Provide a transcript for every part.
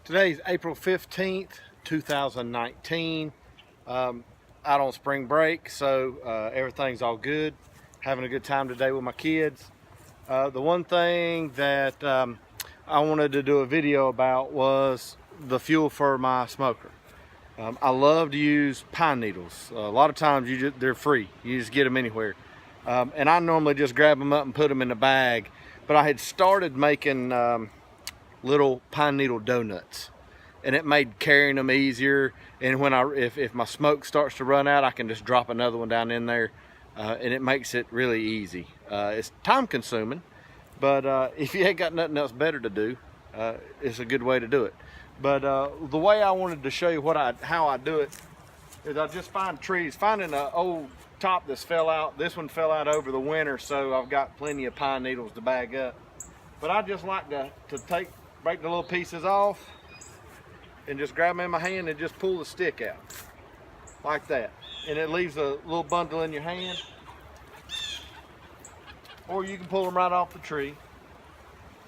Today's April 15th, 2019. Out on spring break, so everything's all good. Having a good time today with my kids. The one thing that I wanted to do a video about was the fuel for my smoker. I love to use pine needles. A lot of times they're free. You just get them anywhere. And I normally just grab them up and put them in a bag. But I had started making little pine needle doughnuts, and it made carrying them easier. And when if my smoke starts to run out, I can just drop another one down in there, and it makes it really easy. It's time consuming, but if you ain't got nothing else better to do, it's a good way to do it. But the way I wanted to show you how I do it is I just find trees, finding an old top that's fell out. This one fell out over the winter, so I've got plenty of pine needles to bag up. But I just like to break the little pieces off and just grab them in my hand and just pull the stick out like that, and it leaves a little bundle in your hand. Or you can pull them right off the tree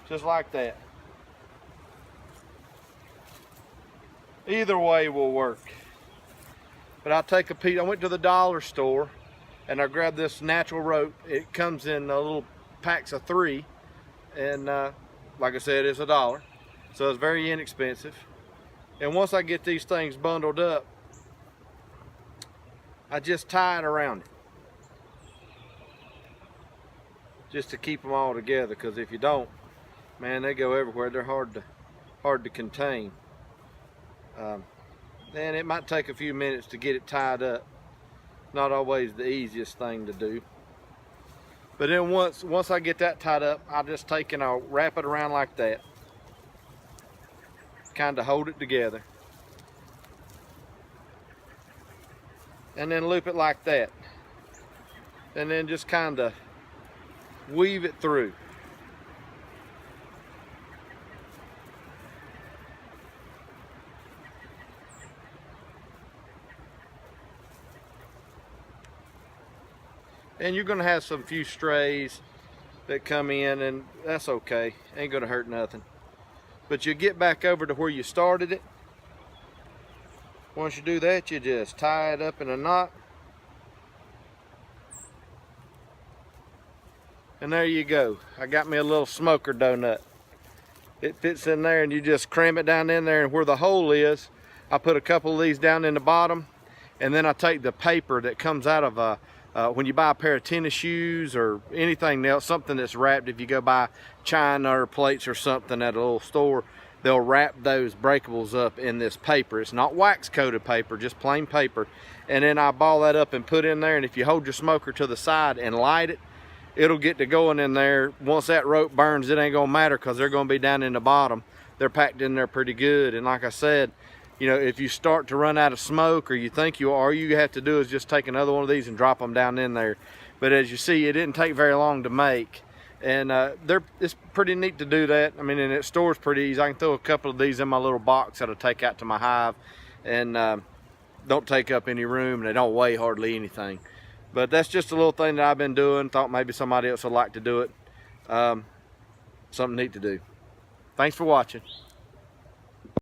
just like that. Either way will work. But I'll take a piece. I went to the dollar store and I grabbed this natural rope. It comes in little packs of 3, and like I said, it's $1, so it's very inexpensive. And once I get these things bundled up, I just tie it around it, just to keep them all together, because if you don't, man, they go everywhere. They're hard to contain. And it might take a few minutes to get it tied up. Not always the easiest thing to do. But then once I get that tied up, I'll just take and I'll wrap it around like that. Kind of hold it together. And then loop it like that. And then just kind of weave it through. And you're going to have some few strays that come in, and that's okay. Ain't going to hurt nothing. But you get back over to where you started it. Once you do that, you just tie it up in a knot. And there you go. I got me a little smoker donut. It fits in there, and you just cram it down in there, and where the hole is, I put a couple of these down in the bottom, and then I take the paper that comes out of when you buy a pair of tennis shoes or anything else, something that's wrapped. If you go buy china or plates or something at a little store, they'll wrap those breakables up in this paper. It's not wax coated paper, just plain paper. And then I ball that up and put in there, and if you hold your smoker to the side and light it, it'll get to going in there. Once that rope burns, it ain't gonna matter, because they're gonna be down in the bottom. They're packed in there pretty good. And like I said, you know, if you start to run out of smoke, or you think you are, all you have to do is just take another one of these and drop them down in there. But as you see, it didn't take very long to make, and it's pretty neat to do that. I mean, and it stores pretty easy. I can throw a couple of these in my little box that I take out to my hive, and don't take up any room, and they don't weigh hardly anything. But that's just a little thing that I've been doing. Thought maybe somebody else would like to do it. Something neat to do. Thanks for watching.